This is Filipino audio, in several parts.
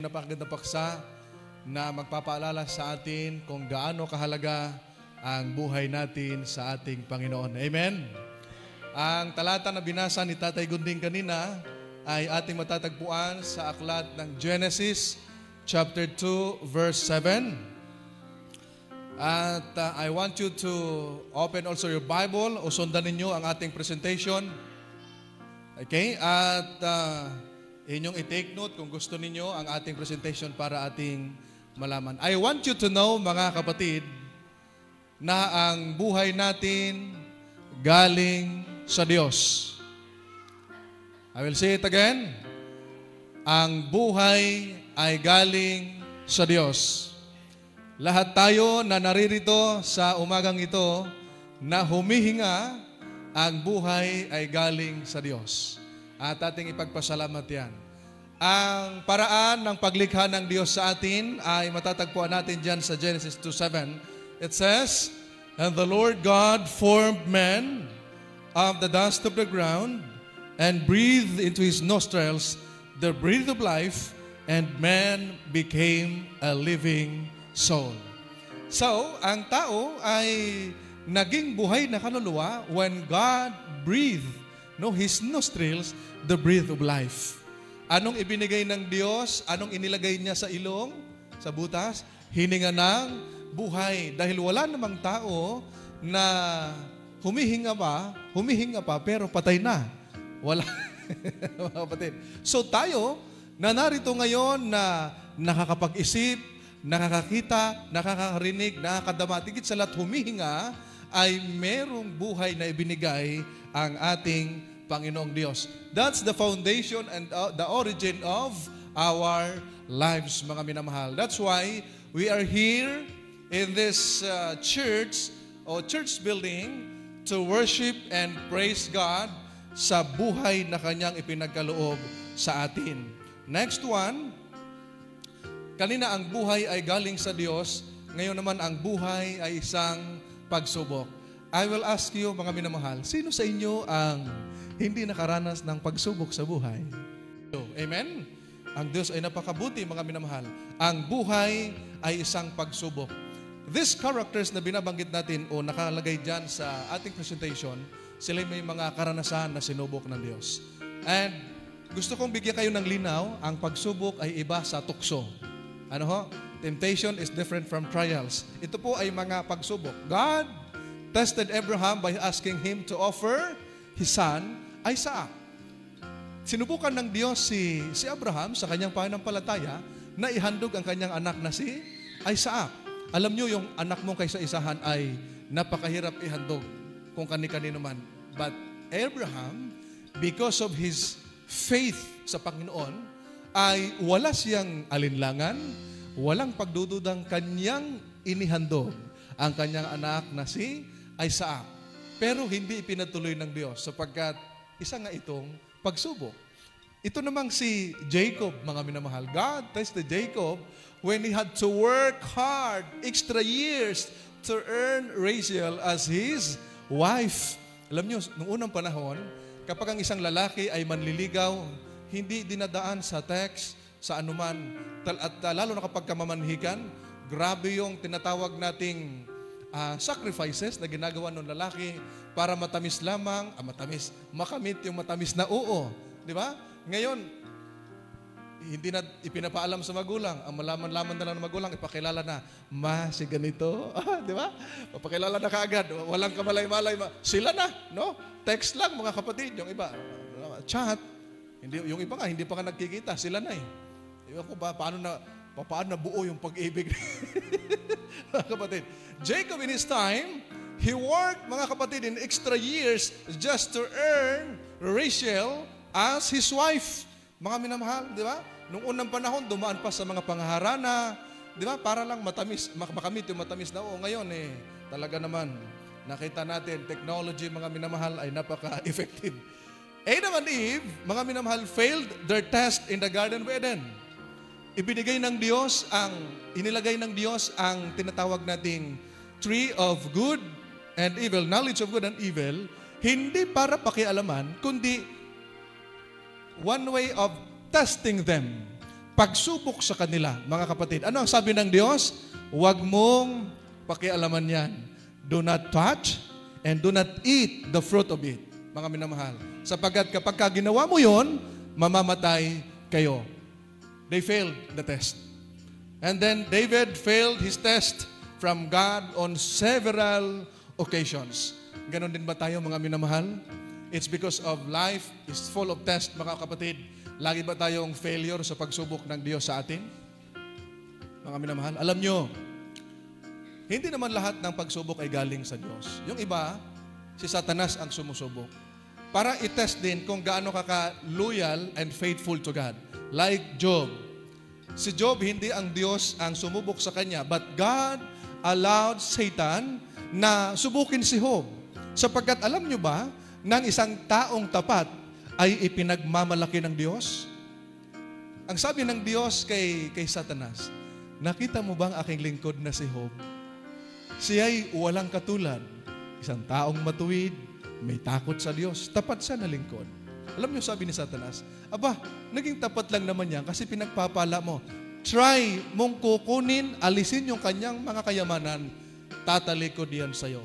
Napakagandang paksa na magpapaalala sa atin kung gaano kahalaga ang buhay natin sa ating Panginoon. Amen? Ang talata na binasa ni Tatay Gunding kanina ay ating matatagpuan sa aklat ng Genesis chapter 2 verse 7. At I want you to open also your Bible o sundan ninyo ang ating presentation. Okay? At inyong i-take note kung gusto ninyo ang ating presentation para ating malaman. I want you to know, mga kapatid, na ang buhay natin galing sa Diyos. I will say it again. Ang buhay ay galing sa Diyos. Lahat tayo na naririto sa umagang ito na humihinga, ang buhay ay galing sa Diyos. At ating ipagpasalamat yan. Ang paraan ng paglikha ng Diyos sa atin ay matatagpuan natin dyan sa Genesis 2:7. It says, "And the Lord God formed man of the dust of the ground and breathed into his nostrils the breath of life, and man became a living soul." So, ang tao ay naging buhay na kaluluwa when God breathed his nostrils, the breath of life. Anong ibinigay ng Diyos? Anong inilagay niya sa ilong? Sa butas? Hininga ng buhay. Dahil wala namang tao na humihinga pa, pero patay na. Wala. Mga kapatid. So tayo, na narito ngayon na nakakapag-isip, nakakakita, nakakarinig, nakakadama, tigit sa lahat humihinga, ay merong buhay na ibinigay ang ating Panginoong Diyos. That's the foundation and the origin of our lives, mga minamahal. That's why we are here in this church or church building to worship and praise God sa buhay na Kanyang ipinagkaloob sa atin. Next one, kanina ang buhay ay galing sa Diyos, ngayon naman ang buhay ay isang pagsubok. I will ask you, mga minamahal, sino sa inyo ang hindi nakaranas ng pagsubok sa buhay? Amen? Ang Diyos ay napakabuti, mga minamahal. Ang buhay ay isang pagsubok. These characters na binabanggit natin o nakalagay dyan sa ating presentation, sila may mga karanasan na sinubok ng Diyos. And gusto kong bigyan kayo ng linaw, ang pagsubok ay iba sa tukso. Ano ho? Temptation is different from trials. Ito po ay mga pagsubok. God tested Abraham by asking him to offer his son, Isaac. Sinubukan ng Diyos si Abraham sa kanyang pananampalataya na ihandog ang kanyang anak na si Isaac. Alam nyo, yung anak mong kaysa-isahan ay napakahirap ihandog kung kani-kanino man. But Abraham, because of his faith sa Panginoon, ay wala siyang alinlangan, walang pagdududang kanyang inihandog ang kanyang anak na si Isaac. Pero hindi ipinatuloy ng Diyos sapagkat isa nga itong pagsubok. Ito namang si Jacob, mga minamahal. God tested Jacob when he had to work hard, extra years, to earn Rachel as his wife. Alam nyo, noong unang panahon, kapag ang isang lalaki ay manliligaw, hindi dinadaan sa text, sa anuman, at lalo na kapag kamamanhikan, grabe yung tinatawag nating sacrifices na ginagawa ng lalaki para matamis lamang, makamit yung matamis na oo. Di ba? Ngayon, hindi na ipinapaalam sa magulang. Ang malaman-laman na lang ng magulang, ipakilala na, ma, si ganito. Di ba? Papakilala na kaagad. Walang kamalay-malay. Sila na, no? Text lang, mga kapatid. Yung iba, chat. Yung iba nga, hindi pa ka nagkikita. Sila na eh. Iba ko ba, paano na buo yung pag-ibig? Mga kapatid. Jacob in his time, he worked, mga kapatid, in extra years just to earn Rachel as his wife. Mga minamahal, di ba? Nung unang panahon, dumaan pa sa mga pangaharana, di ba? Para lang makamit yung matamis na oo. Ngayon talaga naman, nakita natin, technology, mga minamahal, ay napaka-effective. Adam and Eve, mga minamahal, failed their test in the Garden of Eden. Inilagay ng Diyos ang tinatawag nating tree of good and evil, knowledge of good and evil, hindi para pakialaman, kundi one way of testing them pagsubok sa kanila, mga kapatid. Ano ang sabi ng Diyos? Huwag mong pakialaman yan. Do not touch and do not eat the fruit of it, mga minamahal. Sapagkat kapag ginawa mo yon, mamamatay kayo. They failed the test. And then David failed his test from God on several occasions. Ganon din ba tayo, mga minamahal? It's because of life is full of test, mga kapatid. Lagi ba tayong failure sa pagsubok ng Diyos sa atin? Mga minamahal, alam nyo, hindi naman lahat ng pagsubok ay galing sa Diyos. Yung iba, si Satanas ang sumusubok. Para i-test din kung gaano ka loyal and faithful to God. Like Job. Si Job, hindi ang Diyos ang sumubok sa kanya, but God allowed Satan na subukin si Job. Sapagkat alam nyo ba, ng isang taong tapat ay ipinagmamalaki ng Diyos? Ang sabi ng Diyos kay Satanas, nakita mo bang aking lingkod na si Job? Siya'y walang katulad. Isang taong matuwid, may takot sa Diyos, tapat siya na lingkod. Alam niyo, sabi ni Satanas, aba, naging tapat lang naman yan kasi pinagpapala mo. Try mong kukunin, alisin yung kanyang mga kayamanan, tatalikod yan sa'yo.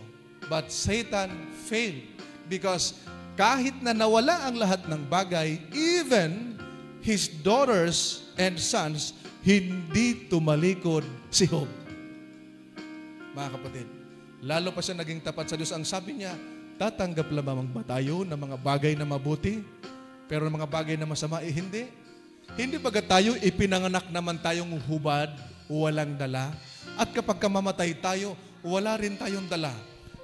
But Satan failed because kahit na nawala ang lahat ng bagay, even his daughters and sons, hindi tumalikod si Job. Mga kapatid, lalo pa siya naging tapat sa Diyos. Ang sabi niya, tatanggap lamang ba tayo ng mga bagay na mabuti, pero ng mga bagay na masama, hindi. Hindi baga tayo, ipinanganak naman tayong hubad, walang dala. At kapag kamamatay tayo, wala rin tayong dala.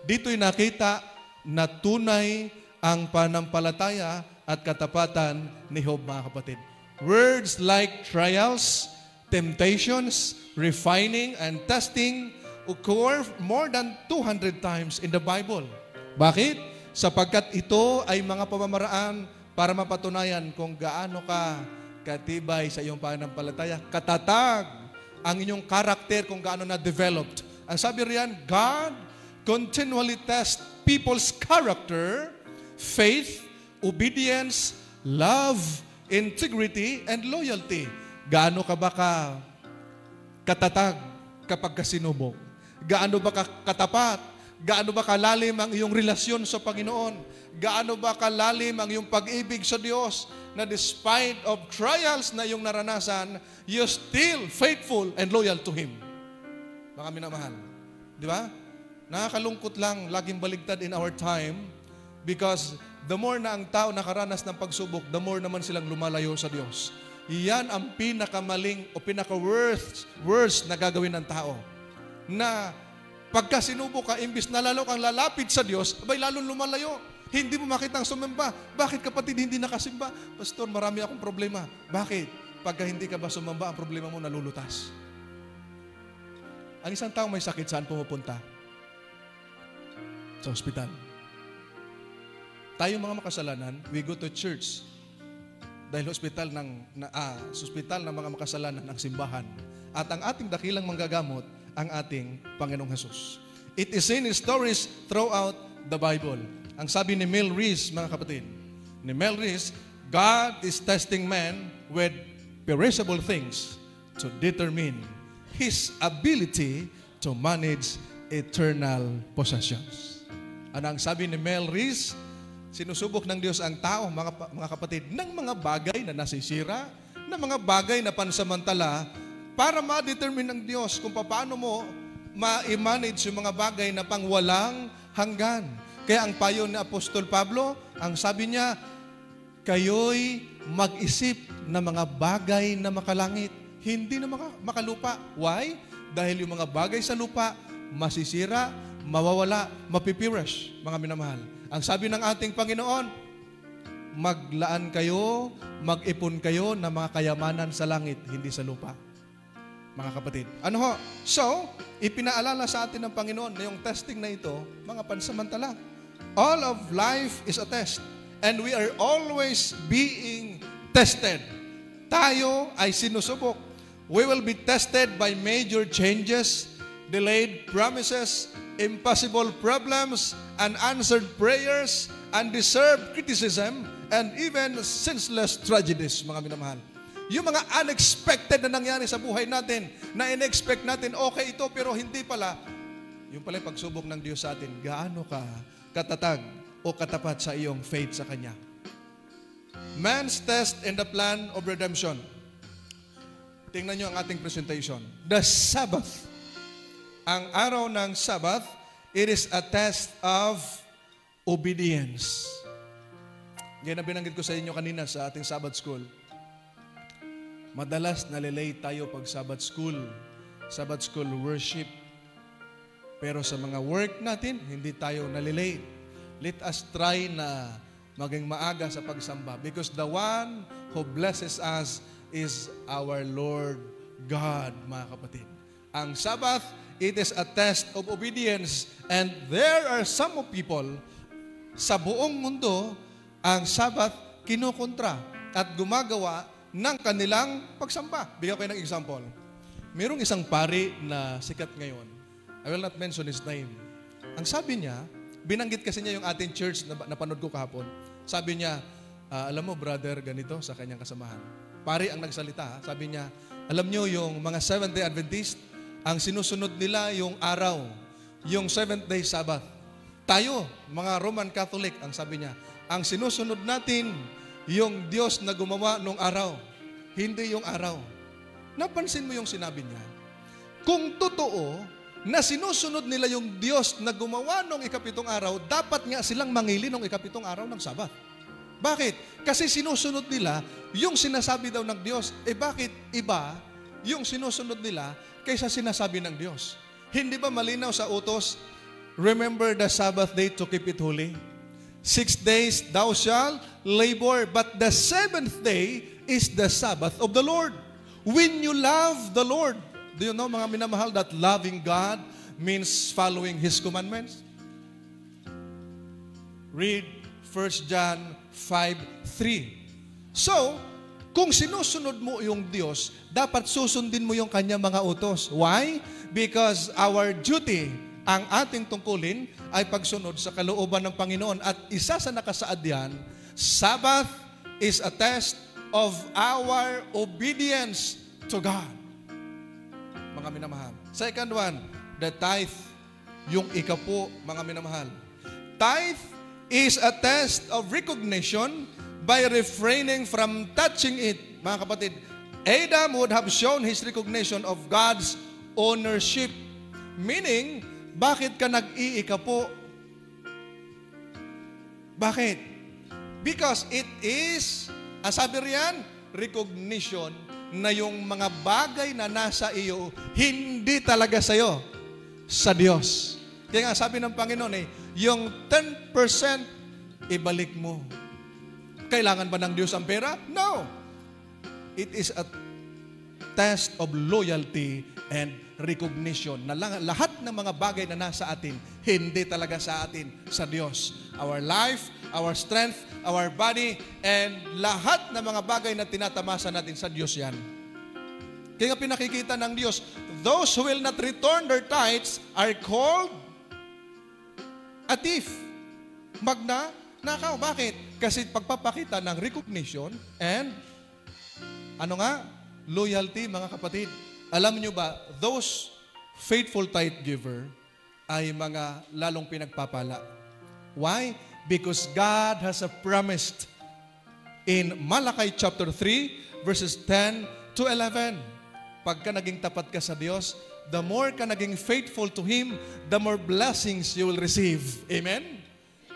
Dito'y nakita na tunay ang panampalataya at katapatan ni Job, mga kapatid. Words like trials, temptations, refining, and testing occur more than 200 times in the Bible. Bakit? Sapagkat ito ay mga pamamaraan para mapatunayan kung gaano ka katibay sa iyong pananampalataya, katatag ang inyong karakter kung gaano na-developed. Ang sabi riyan, God continually tests people's character, faith, obedience, love, integrity, and loyalty. Gaano ka ba katatag kapag kasinubok? Gaano ba katapat? Gaano ba kalalim ang iyong relasyon sa Panginoon? Gaano ba kalalim ang iyong pag-ibig sa Diyos na despite of trials na iyong naranasan, you're still faithful and loyal to Him? Mga minamahal. Di ba? Nakakalungkot lang, laging baligtad in our time because the more na ang tao nakaranas ng pagsubok, the more naman silang lumalayo sa Diyos. Iyan ang pinakamaling o pinaka-worst na gagawin ng tao. Na pagka sinubok ka, imbis na lalo kang lalapit sa Diyos, abay lalong lumalayo. Hindi mo makita ang sumamba. Bakit kapatid hindi nakasimba? Pastor, marami akong problema. Bakit? Pagka hindi ka ba sumamba, ang problema mo nalulutas. Ang isang taong may sakit, saan pumupunta? Sa ospital. Tayo mga makasalanan, we go to church. Dahil hospital ng mga makasalanan ng simbahan. At ang ating dakilang manggagamot, ang ating Panginoong Jesus. It is seen in stories throughout the Bible. Ang sabi ni Mel Rees, mga kapatid, ni Mel Rees, God is testing man with perishable things to determine His ability to manage eternal possessions. Ano ang sabi ni Mel Rees? Sinusubok ng Diyos ang tao, mga kapatid, ng mga bagay na nasisira, ng mga bagay na pansamantala, para ma-determine ng Diyos kung paano mo ma-manage yung mga bagay na pangwalang hanggan. Kaya ang payo ni Apostol Pablo, ang sabi niya, kayo'y mag-isip ng mga bagay na makalangit, hindi na makalupa. Why? Dahil yung mga bagay sa lupa, masisira, mawawala, mapipirish, mga minamahal. Ang sabi ng ating Panginoon, maglaan kayo, mag-ipon kayo ng mga kayamanan sa langit, hindi sa lupa. Mga kapatid. Ano ho? So, ipinaalala sa atin ng Panginoon na yung testing na ito, mga pansamantala. All of life is a test. And we are always being tested. Tayo ay sinusubok. We will be tested by major changes, delayed promises, impossible problems, unanswered prayers, undeserved criticism, and even senseless tragedies, mga minamahal. Yung mga unexpected na nangyari sa buhay natin, na in-expect natin, okay ito, pero hindi pala. Yung pala yung pagsubok ng Diyos sa atin, gaano ka katatag o katapat sa iyong faith sa Kanya. Man's test in the plan of redemption. Tingnan nyo ang ating presentation. The Sabbath. Ang araw ng Sabbath, it is a test of obedience. Yan ang binanggit ko sa inyo kanina sa ating Sabbath school. Madalas nalilate tayo pag Sabbath school worship. Pero sa mga work natin, hindi tayo nalilate. Let us try na maging maaga sa pagsamba because the one who blesses us is our Lord God, mga kapatid. Ang Sabbath, it is a test of obedience, and there are some of people sa buong mundo, ang Sabbath kinukontra at gumagawa ng kanilang pagsamba. Bigyan ko kayo ng example. Mayroong isang pari na sikat ngayon. I will not mention his name. Ang sabi niya, binanggit kasi niya yung ating church na napanood ko kahapon. Sabi niya, alam mo brother, ganito sa kanyang kasamahan. Pari ang nagsalita. Sabi niya, alam niyo yung mga Seventh-day Adventist, ang sinusunod nila yung araw, yung Seventh-day Sabbath. Tayo, mga Roman Catholic, ang sabi niya, ang sinusunod natin yung Diyos na gumawa nung araw, hindi yung araw. Napansin mo yung sinabi niya? Kung totoo na sinusunod nila yung Diyos na gumawa nung ikapitong araw, dapat nga silang mangili nung ikapitong araw ng Sabat. Bakit? Kasi sinusunod nila yung sinasabi daw ng Diyos. Bakit iba yung sinusunod nila kaysa sinasabi ng Diyos? Hindi ba malinaw sa utos, remember the Sabbath day to keep it holy? 6 days thou shalt labor, but the 7th day is the Sabbath of the Lord. When you love the Lord, do you know, mga minamahal, that loving God means following His commandments? Read 1 John 5:3. So, kung sinusunod mo yung Diyos, dapat susundin mo yung Kanya mga utos. Why? Because our duty, ang ating tungkulin, ay pagsunod sa kalooban ng Panginoon. At isa sa nakasaad yan, Sabbath is a test of our obedience to God. Mga minamahal. Second one, the tithe, yung ikapo, mga minamahal. Tithe is a test of recognition by refraining from touching it. Mga kapatid, Adam would have shown his recognition of God's ownership. Meaning, bakit ka nag-iikapo? Bakit? Because it is, sabi riyan, recognition na yung mga bagay na nasa iyo, hindi talaga sa iyo, sa Diyos. Kaya nga sabi ng Panginoon yung 10% ibalik mo. Kailangan ba ng Diyos ang pera? No. It is a test of loyalty and recognition na lahat ng mga bagay na nasa atin, hindi talaga sa atin, sa Diyos. Our life, our strength, our body, and lahat ng mga bagay na tinatamasa natin sa Diyos yan. Kaya pinakikita ng Diyos, those who will not return their tithes are called a thief. Magnanakaw. Bakit? Kasi pagpapakita ng recognition and loyalty, mga kapatid. Alam nyo ba, those faithful tithe giver ay mga lalong pinagpapala. Why? Because God has promised in Malachi chapter 3 verses 10 to 11. Pagka naging tapat ka sa Diyos, the more ka naging faithful to Him, the more blessings you will receive. Amen?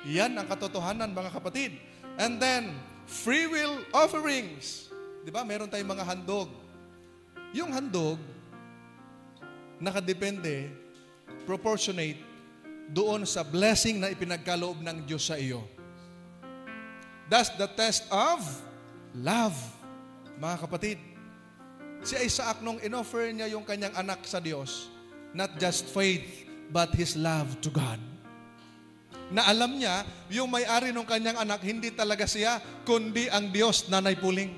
Yan ang katotohanan, mga kapatid. And then, free will offerings. Diba? Meron tayong mga handog. Yung handog, nakadepende, proportionate, doon sa blessing na ipinagkaloob ng Diyos sa iyo. That's the test of love, mga kapatid. Si Isaac, nung inoffer niya yung kanyang anak sa Diyos, not just faith, but his love to God. Na alam niya, yung may-ari ng kanyang anak, hindi talaga siya, kundi ang Diyos, Nanay Puling.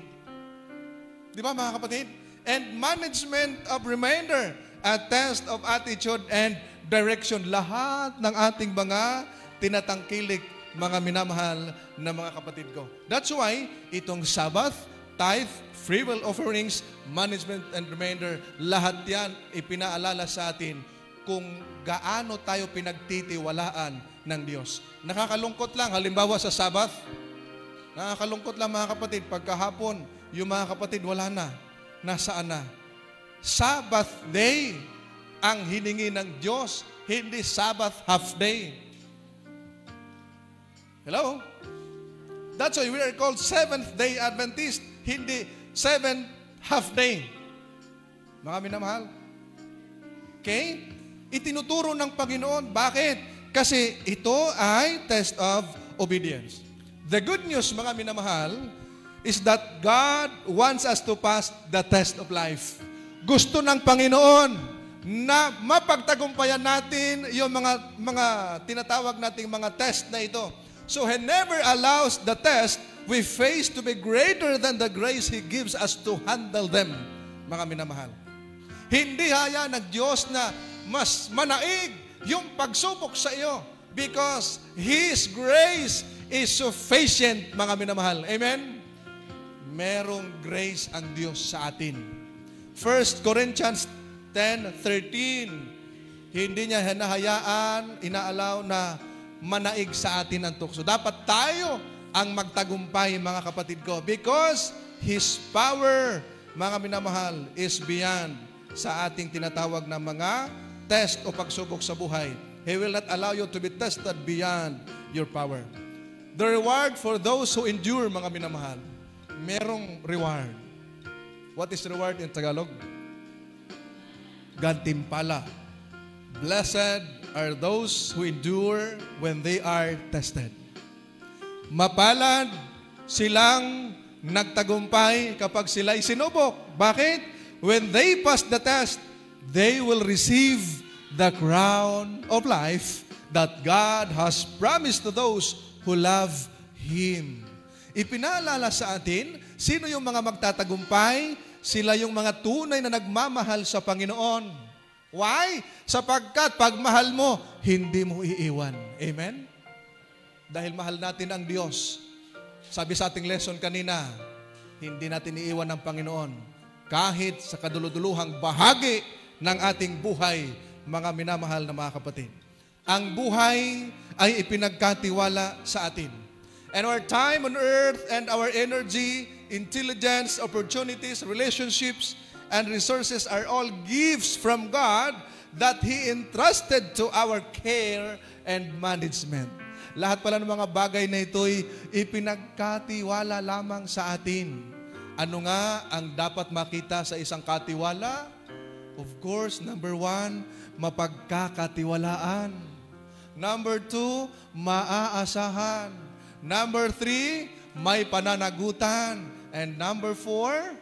Di ba, mga kapatid? And management of remainder, a test of attitude and direction. Lahat ng ating mga tinatangkilik, mga minamahal na mga kapatid ko. That's why, itong Sabbath, tithe, free will offerings, management and remainder, lahat yan ipinaalala sa atin kung gaano tayo pinagtitiwalaan ng Diyos. Nakakalungkot lang, halimbawa sa Sabbath, nakakalungkot lang mga kapatid, pagkahapon, yung mga kapatid wala na, nasaan na? Sabbath day ang hiningi ng Diyos, hindi Sabbath half day. Hello? That's why we are called Seventh-day Adventist, hindi seventh half day. Mga minamahal. Okay? Itinuturo ng Panginoon. Bakit? Kasi ito ay test of obedience. The good news, mga minamahal, is that God wants us to pass the test of life. Gusto ng Panginoon na mapagtagumpayan natin yung mga tinatawag nating mga test na ito. So He never allows the test we face to be greater than the grace He gives us to handle them, mga minamahal. Hindi haya ng Diyos na mas manaig yung pagsubok sa iyo because His grace is sufficient, mga minamahal. Amen? Merong grace ang Diyos sa atin. 1 Corinthians 10:13, hindi niya hinahayaan, inaalaw na manaig sa atin ang tukso. Dapat tayo ang magtagumpay, mga kapatid ko, because His power, mga minamahal, is beyond sa ating tinatawag na mga test o pagsubok sa buhay. He will not allow you to be tested beyond your power. The reward for those who endure, mga minamahal, merong reward. What is reward in Tagalog? Gantimpala. Blessed are those who endure when they are tested. Mapalad silang nagtagumpay kapag sila'y sinubok. Bakit? When they pass the test, they will receive the crown of life that God has promised to those who love Him. Ipinaalala sa atin, sino yung mga magtatagumpay? Sila yung mga tunay na nagmamahal sa Panginoon. Why? Sapagkat pag mahal mo, hindi mo iiwan. Amen? Dahil mahal natin ang Diyos. Sabi sa ating lesson kanina, hindi natin iiwan ng Panginoon. Kahit sa kaduluduluhang bahagi ng ating buhay, mga minamahal na mga kapatid. Ang buhay ay ipinagkatiwala sa atin. And our time on earth and our energy, intelligence, opportunities, relationships, and resources are all gifts from God that He entrusted to our care and management. Lahat pala ng mga bagay na ito'y ipinagkatiwala lamang sa atin. Ano nga ang dapat makita sa isang katiwala? Of course, number 1, mapagkakatiwalaan. Number 2, maaasahan. Number 3, may pananagutan. And number 4,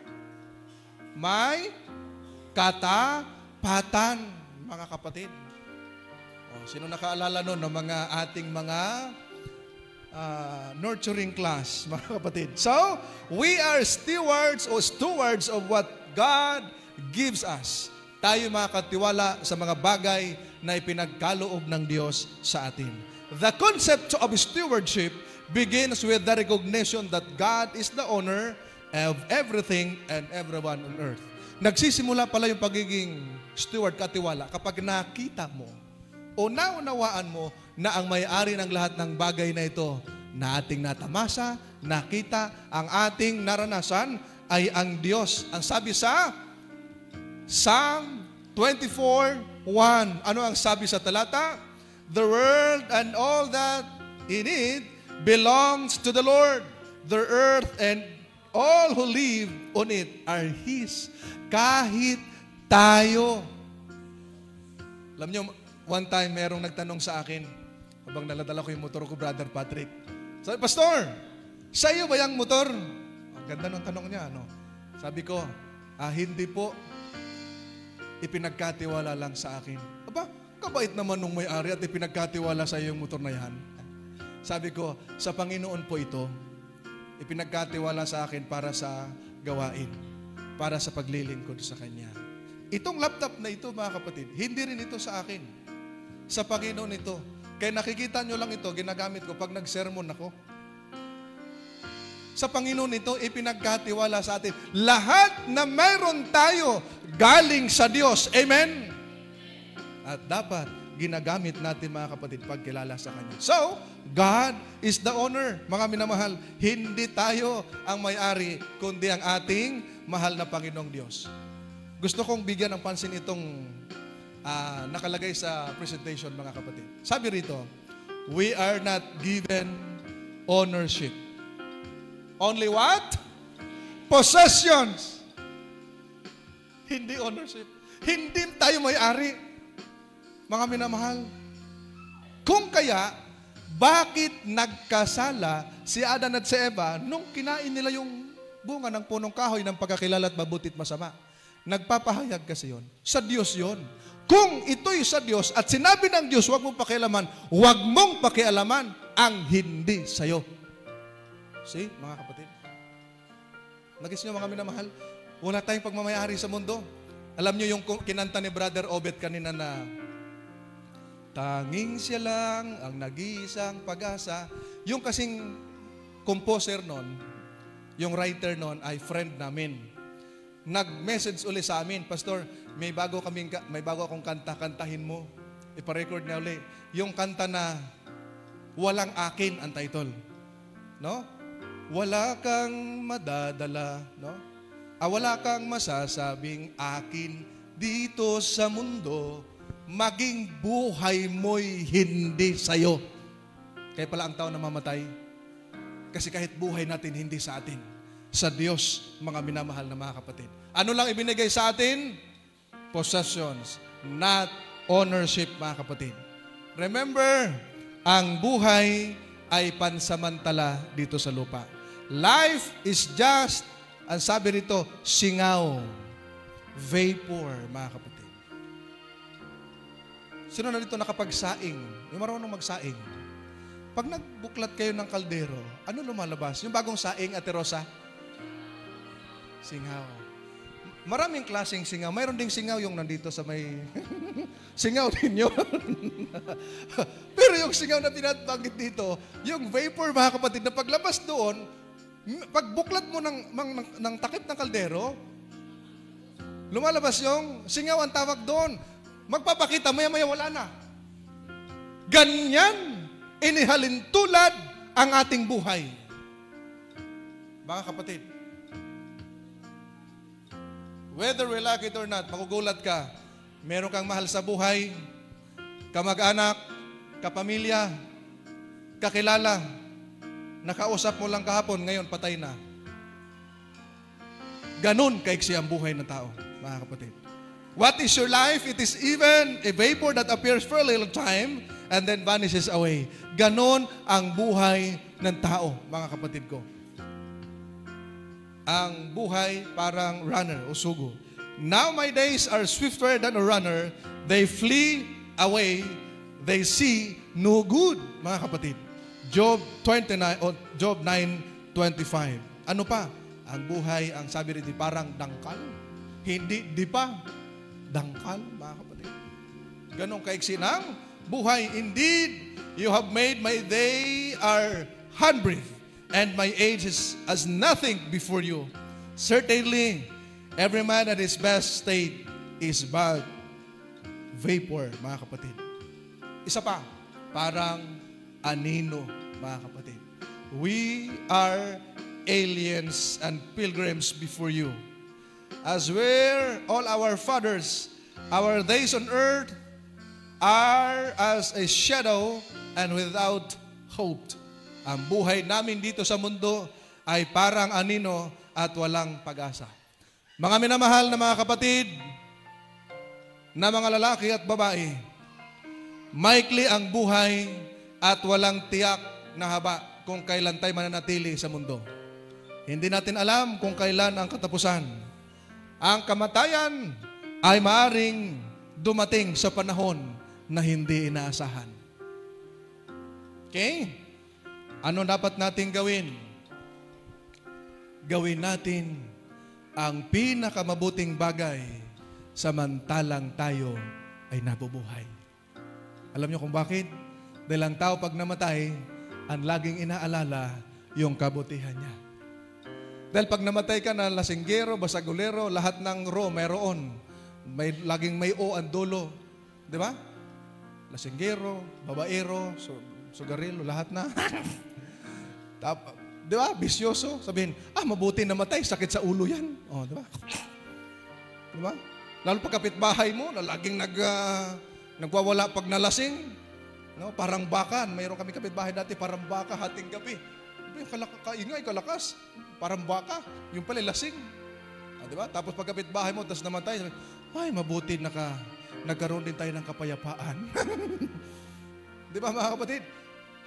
may katapatan, mga kapatid. Sino nakaalala nun ng mga ating mga nurturing class, mga kapatid? So, we are stewards of what God gives us. Tayo makakatiwala sa mga bagay na ipinagkaloob ng Diyos sa atin. The concept of stewardship begins with the recognition that God is the owner of everything and everyone on earth. Nagsisimula pala yung pagiging steward, katiwala, kapag nakita mo o naunawaan mo na ang may-ari ng lahat ng bagay na ito na ating natamasa, nakita, ang ating naranasan ay ang Diyos. Ang sabi sa Psalm 24:1, ano ang sabi sa talata? The world and all that in it belongs to the Lord. The earth and all who live on it are His. Kahit tayo. Alam niyo, one time merong nagtanong sa akin, habang naladala ko yung motor ko, Brother Patrick. Sabi, Pastor, sa iyo ba yung motor? Ang ganda ng tanong niya, ano? Sabi ko, hindi po. Ipinagkatiwala lang sa akin. Aba, kabait naman nung may-ari at ipinagkatiwala sa iyo yung motor na yan. Sabi ko, sa Panginoon po ito. Ipinagkatiwala sa akin para sa gawain, para sa paglilingkod sa Kanya. Itong laptop na ito, mga kapatid, hindi rin ito sa akin. Sa Panginoon ito. Kaya nakikita nyo lang ito, ginagamit ko pag nag-sermon ako. sa Panginoon ito ipinagkatiwala sa atin. Lahat na mayroon tayo galing sa Diyos. Amen? At dapat ginagamit natin mga kapatid pagkilala sa Kanya. So, God is the owner. Mga minamahal, hindi tayo ang may-ari, kundi ang ating mahal na Panginoong Diyos. Gusto kong bigyan ng pansin itong nakalagay sa presentation mga kapatid. Sabi rito, we are not given ownership. Only what? Possessions. Hindi ownership. Hindi tayo may-ari. Mga minamahal, kung kaya, bakit nagkasala si Adan at si Eva nung kinain nila yung bunga ng punong kahoy ng pagkakilala at mabuti at masama? Nagpapahayag kasi yon. Sa Diyos yon. Kung ito'y sa Diyos at sinabi ng Diyos, huwag mong pakialaman, huwag mong pakialaman ang hindi sa'yo. See, mga kapatid? Nagis nyo mga minamahal, wala tayong pagmamayari sa mundo. Alam nyo yung kinanta ni Brother Obet kanina na tanging siya lang ang nag-iisang pag-asa. Yung kasing composer nun, yung writer nun ay friend namin. Nag-message uli sa amin, Pastor, may bago akong kanta, kantahin mo. Ipa-record na uli. Yung kanta na Walang Akin ang title. No? Wala kang madadala, no? Wala kang masasabing akin dito sa mundo. Maging buhay mo'y hindi sa'yo. Kaya pala ang tao namamatay. Kasi kahit buhay natin, hindi sa atin. Sa Diyos, mga minamahal na mga kapatid. Ano lang ibinigay sa atin? Possessions, not ownership, mga kapatid. Remember, ang buhay ay pansamantala dito sa lupa. Life is just, ang sabi rito, singaw, vapor, mga kapatid. Sino na dito nakapagsaing? Yung marunong magsaing. Pag nagbuklat kayo ng kaldero, ano lumalabas? Yung bagong saing, Ate Rosa? Singaw. Maraming klaseng singaw. Mayroon ding singaw yung nandito sa may... singaw din yun. Pero yung singaw na pinabanggit dito, yung vapor, mga kapatid, na paglabas doon, pagbuklat mo ng takip ng kaldero, lumalabas yung singaw ang tawag doon. Magpapakita, maya-maya wala na. Ganyan, inihalin tulad ang ating buhay. Mga kapatid, whether we like it or not, magugulat ka, meron kang mahal sa buhay, kamag-anak, kapamilya, kakilala, nakausap mo lang kahapon, ngayon patay na. Ganun kaiksi ang buhay ng tao, mga kapatid. What is your life? It is even a vapor that appears for a little time and then vanishes away. Ganon ang buhay ng tao, mga kapatid ko. Ang buhay parang runner o sugo. Now my days are swifter than a runner. They flee away. They see no good, mga kapatid. Job 9:25. Ano pa? Ang buhay, ang sabi rin, parang dangkal. Hindi, di pa. Dangkal, mga kapatid. Ganong kaiksi ng buhay. Indeed, you have made my day are 100, and my age is as nothing before you. Certainly, every man at his best state is but vapor, mga kapatid. Isa pa, parang anino, mga kapatid. We are aliens and pilgrims before you. As were all our fathers, our days on earth are as a shadow and without hope. Ang buhay namin dito sa mundo ay parang anino at walang pag-asa. Mga minamahal na mga kapatid, na mga lalaki at babae, maikli ang buhay at walang tiyak na haba kung kailan tayo mananatili sa mundo. Hindi natin alam kung kailan ang katapusan. Ang kamatayan ay maaring dumating sa panahon na hindi inaasahan. Okay? Ano dapat natin gawin? Gawin natin ang pinakamabuting bagay samantalang tayo ay nabubuhay. Alam niyo kung bakit? Dahil ang tao pag namatay, ang laging inaalala yung kabutihan niya. Dahil pag namatay ka na lasinggero, basagulero, lahat ng ro mayroon. Laging may o ang dulo. Di ba? Lasinggero, babaero, sugarilo, lahat na. Di ba? Bisyoso. Sabihin, mabuti namatay, sakit sa ulo yan. Di ba? Di ba? Lalo pag kapitbahay mo, na laging nagwawala pag nalasing. No? Parang baka. Mayroon kami kapitbahay dati, parang baka, hating gabi. Kaingay, kalakas. Parang baka. Yung pala, lasing. Diba? Tapos pag kapitbahay mo, tapos namatay, mabuti nagkaroon din tayo ng kapayapaan. Di ba mga kapatid?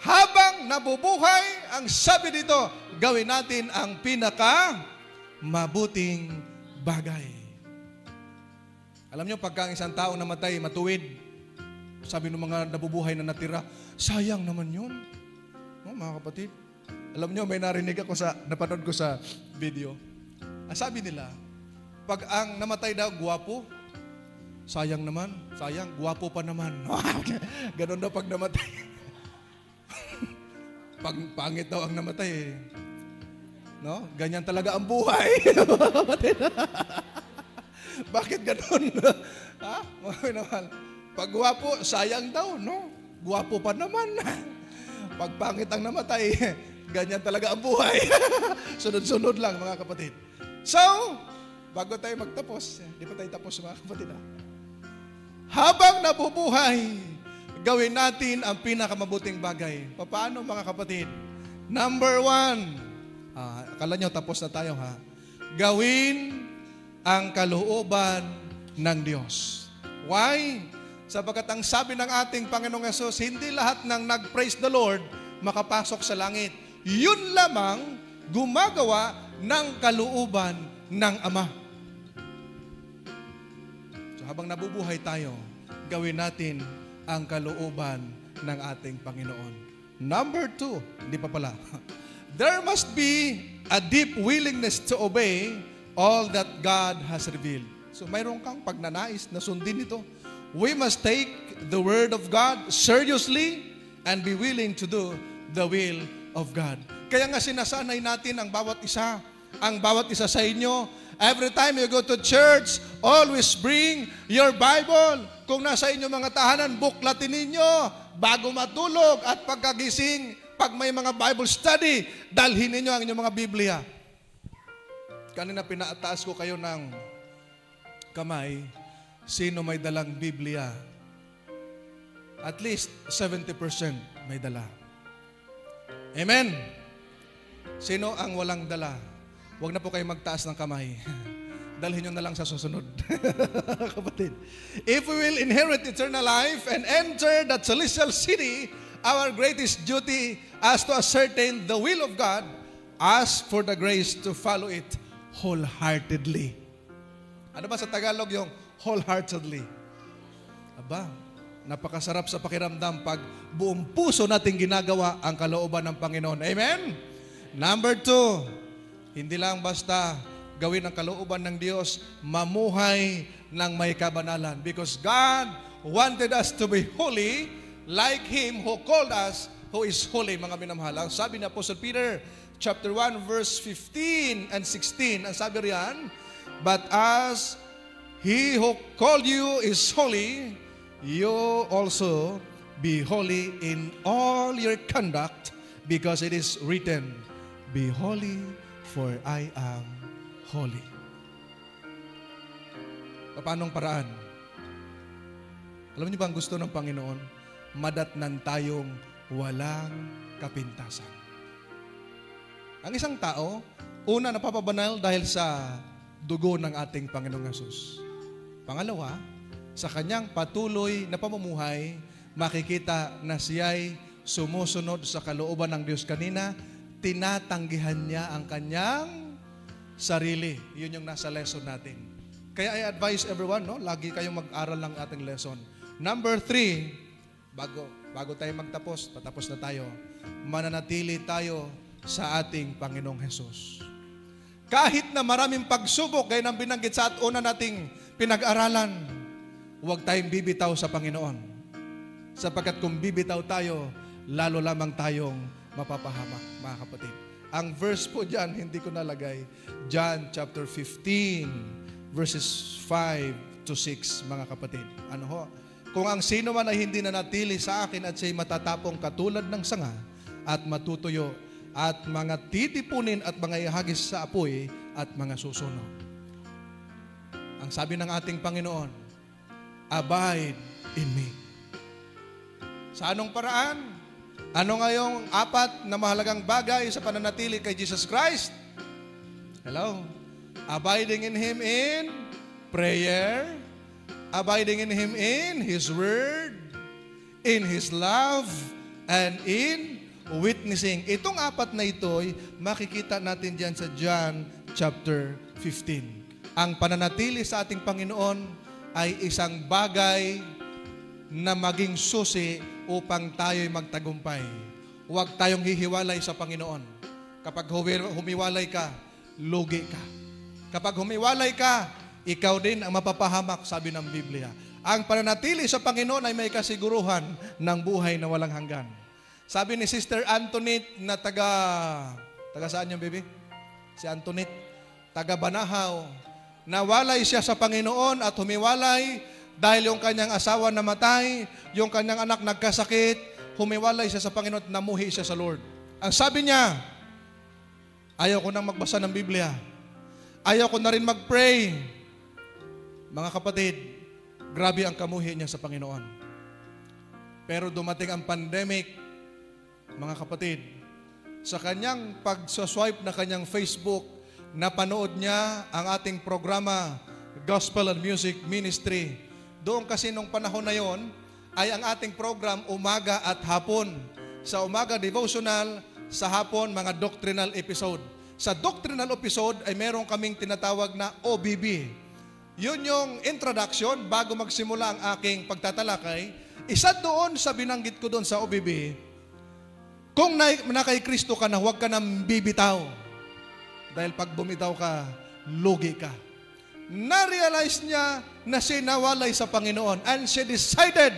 Habang nabubuhay, ang sabi dito, gawin natin ang mabuting bagay. Alam nyo, pagka ang isang tao namatay, matuwid, sabi ng mga nabubuhay na natira, sayang naman yun. No, mga kapatid? Alam nyo, may narinig ako napanood ko sa video. Ang sabi nila, pag ang namatay daw, guwapo, sayang naman, guwapo pa naman. Ganon daw pag namatay. Pag pangit daw ang namatay, no? Ganyan talaga ang buhay. Bakit ganon? Naman. Pag guwapo, sayang daw, no? Guwapo pa naman. Pag pangit ang namatay, ganyan talaga ang buhay. Sunod-sunod lang, mga kapatid. So, bago tayo magtapos, di pa tayo tapos, mga kapatid. Habang nabubuhay, gawin natin ang pinakamabuting bagay. Paano, mga kapatid? Number 1, akala nyo tapos na tayo, ha? Gawin ang kalooban ng Diyos. Why? Sapagkat ang sabi ng ating Panginoong Hesus, hindi lahat ng nag-praise the Lord makapasok sa langit. Yun lamang gumagawa ng kalooban ng Ama. So habang nabubuhay tayo, gawin natin ang kalooban ng ating Panginoon. Number 2, hindi pa pala. There must be a deep willingness to obey all that God has revealed. So mayroon kang pagnanais na sundin ito. We must take the Word of God seriously and be willing to do the will of God. Kaya nga sinasanay natin ang bawat isa sa inyo. Every time you go to church, always bring your Bible. Kung nasa inyo mga tahanan, buklatin ninyo bago matulog at pagkagising. Pag may mga Bible study, dalhin ninyo ang inyong mga Biblia. Kanina pinataas ko kayo ng kamay, sino may dalang Biblia? At least 70% may dala. Amen? Sino ang walang dala? Huwag na po kayo magtaas ng kamay. Dalhin nyo na lang sa susunod. Kapatid. If we will inherit eternal life and enter that celestial city, our greatest duty is to ascertain the will of God, ask for the grace to follow it wholeheartedly. Ano ba sa Tagalog yung wholeheartedly? Aba, napakasarap sa pakiramdam pag buong puso natin ginagawa ang kalooban ng Panginoon. Amen? Number 2, hindi lang basta gawin ang kalooban ng Diyos, mamuhay ng may kabanalan. Because God wanted us to be holy like Him who called us, who is holy, mga minamahal. Ang sabi ni Apostle Peter, chapter 1, verse 15 and 16, ang sabi riyan, but as He who called you is holy, you also be holy in all your conduct, because it is written, be holy, for I am holy. Paanong paraan? Alam niyo ba ang gusto ng Panginoon? Madatnan tayong walang kapintasan. Ang isang tao, una napapabanal dahil sa dugo ng ating Panginoong Hesus. Pangalawa, sa kanyang patuloy na pamumuhay, makikita na siya'y sumusunod sa kalooban ng Diyos. Kanina, tinatanggihan niya ang kanyang sarili. Yun yung nasa lesson natin. Kaya I advise everyone, no? Lagi kayong mag-aral ng ating lesson. Number 3, bago tayo magtapos, patapos na tayo, mananatili tayo sa ating Panginoong Hesus. Kahit na maraming pagsubok, gaya ng binanggit sa una nating pinag-aralan, huwag tayong bibitaw sa Panginoon. Sapagkat kung bibitaw tayo, lalo lamang tayong mapapahamak, mga kapatid. Ang verse po dyan, hindi ko nalagay. John chapter 15, verses 5 to 6, mga kapatid. Ano ho? Kung ang sino man ay hindi nanatili sa akin at siya'y matatapong katulad ng sanga at matutuyo at mga titipunin at mga ihagis sa apoy at mga susunog. Ang sabi ng ating Panginoon, abide in me. Sa anong paraan? Ano nga yung 4 na mahalagang bagay sa pananatili kay Jesus Christ? Hello? Abiding in Him in prayer, abiding in Him in His Word, in His love, and in witnessing. Itong 4 na ito'y makikita natin dyan sa John chapter 15. Ang pananatili sa ating Panginoon ay isang bagay na maging susi upang tayo'y magtagumpay. Huwag tayong hihiwalay sa Panginoon. Kapag humiwalay ka, lugi ka. Kapag humiwalay ka, ikaw din ang mapapahamak, sabi ng Biblia. Ang pananatili sa Panginoon ay may kasiguruhan ng buhay na walang hanggan. Sabi ni Sister Antoinette na taga saan yung baby? Si Antoinette, taga Banahaw. Nawalay siya sa Panginoon at humiwalay dahil yung kanyang asawa namatay, yung kanyang anak nagkasakit, humiwalay siya sa Panginoon at namuhi siya sa Lord. Ang sabi niya, ayaw ko nang magbasa ng Biblia. Ayaw ko na rin mag-pray. Mga kapatid, grabe ang kamuhi niya sa Panginoon. Pero dumating ang pandemic, mga kapatid, sa kanyang pag-swipe na kanyang Facebook, napanood niya ang ating programa, Gospel and Music Ministry. Doon kasi nung panahon na yon, ay ang ating program umaga at hapon. Sa umaga devotional, sa hapon mga doctrinal episode. Sa doctrinal episode ay meron kaming tinatawag na OBB. Yun yung introduction bago magsimula ang aking pagtatalakay. Isa doon sa binanggit ko doon sa OBB, kung na kay Kristo ka na, huwag ka nang bibitaw. Dahil pag bumitaw ka, lugi ka. Na-realize niya na siya nawalay sa Panginoon and she decided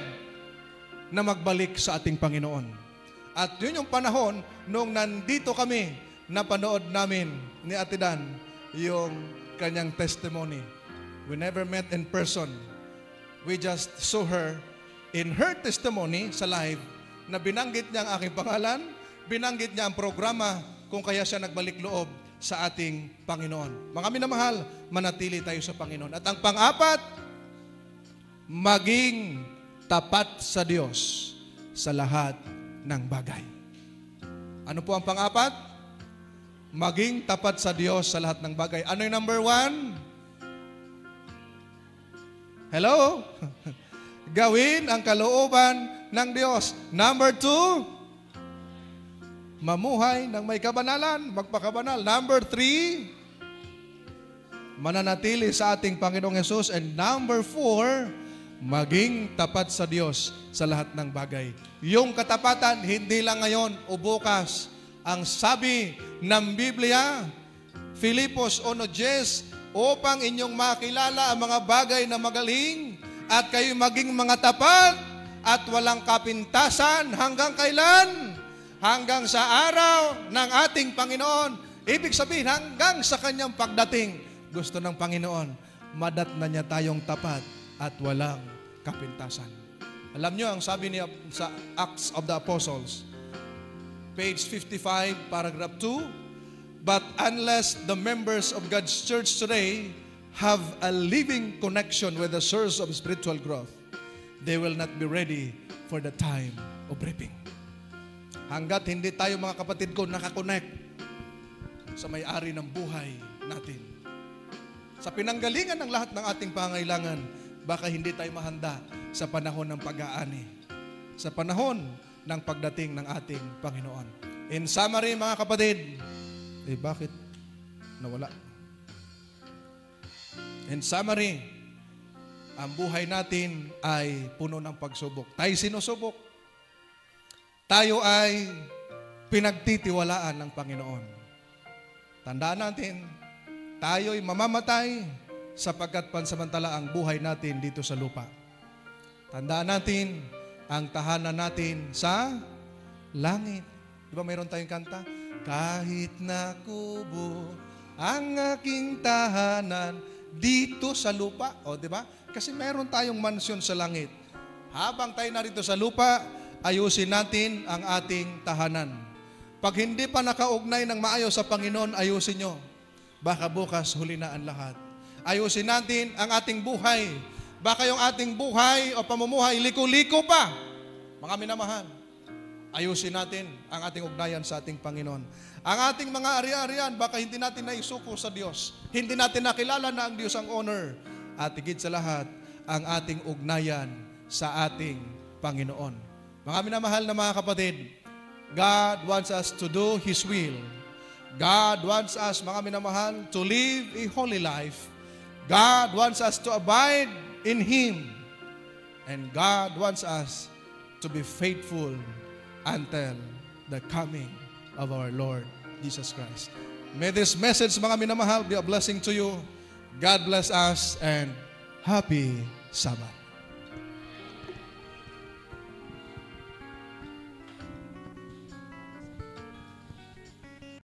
na magbalik sa ating Panginoon. At yun yung panahon nung nandito kami, napanood namin ni Ate Dan yung kanyang testimony. We never met in person. We just saw her in her testimony sa live na binanggit niya ang aking pangalan, binanggit niya ang programa kung kaya siya nagbalik loob sa ating Panginoon. Mga minamahal, manatili tayo sa Panginoon. At ang pang-4, maging tapat sa Diyos sa lahat ng bagay. Ano po ang pang-4? Maging tapat sa Diyos sa lahat ng bagay. Ano yung number 1? Hello? Gawin ang kalooban ng Diyos. Number 2, mamuhay ng may kabanalan, magpakabanal. Number 3, mananatili sa ating Panginoong Hesus. And number 4, maging tapat sa Diyos sa lahat ng bagay. Yung katapatan, hindi lang ngayon o bukas. Ang sabi ng Biblia, Filipos 1:10, upang inyong makilala ang mga bagay na magaling at kayo maging mga tapat at walang kapintasan hanggang kailan? Hanggang sa araw ng ating Panginoon. Ibig sabihin, hanggang sa kanyang pagdating. Gusto ng Panginoon, madatnan niya tayong tapat at walang kapintasan. Alam niyo, ang sabi niya sa Acts of the Apostles, page 55, paragraph 2, but unless the members of God's church today have a living connection with the source of spiritual growth, they will not be ready for the time of reaping. Hanggat hindi tayo, mga kapatid ko, nakakonect sa may-ari ng buhay natin, sa pinanggalingan ng lahat ng ating pangailangan, baka hindi tayo mahanda sa panahon ng pag-aani, sa panahon ng pagdating ng ating Panginoon. In summary, mga kapatid, bakit nawala? In summary, ang buhay natin ay puno ng pagsubok. Tayo sinusubok. Tayo ay pinagtitiwalaan ng Panginoon. Tandaan natin, tayo'y mamamatay sapagkat pansamantala ang buhay natin dito sa lupa. Tandaan natin, ang tahanan natin sa langit. Di ba mayroon tayong kanta? kahit na kubo ang aking tahanan dito sa lupa. O, di ba? Kasi meron tayong mansyon sa langit. Habang tayo narito sa lupa, ayusin natin ang ating tahanan. Pag hindi pa nakaugnay ng maayos sa Panginoon, ayusin nyo. Baka bukas huli na ang lahat. Ayusin natin ang ating buhay. Baka yung ating buhay o pamumuhay, liko-liko pa. Mga minamahal, ayusin natin ang ating ugnayan sa ating Panginoon. Ang ating mga ari-arian, baka hindi natin naisuko sa Diyos. Hindi natin nakilala na ang Diyos ang honor. At higit sa lahat, ang ating ugnayan sa ating Panginoon. Mga minamahal na mga kapatid, God wants us to do His will. God wants us, mga minamahal, to live a holy life. God wants us to abide in Him. And God wants us to be faithful until the coming of our Lord Jesus Christ. May this message, mga minamahal, be a blessing to you. God bless us and happy Sabbath.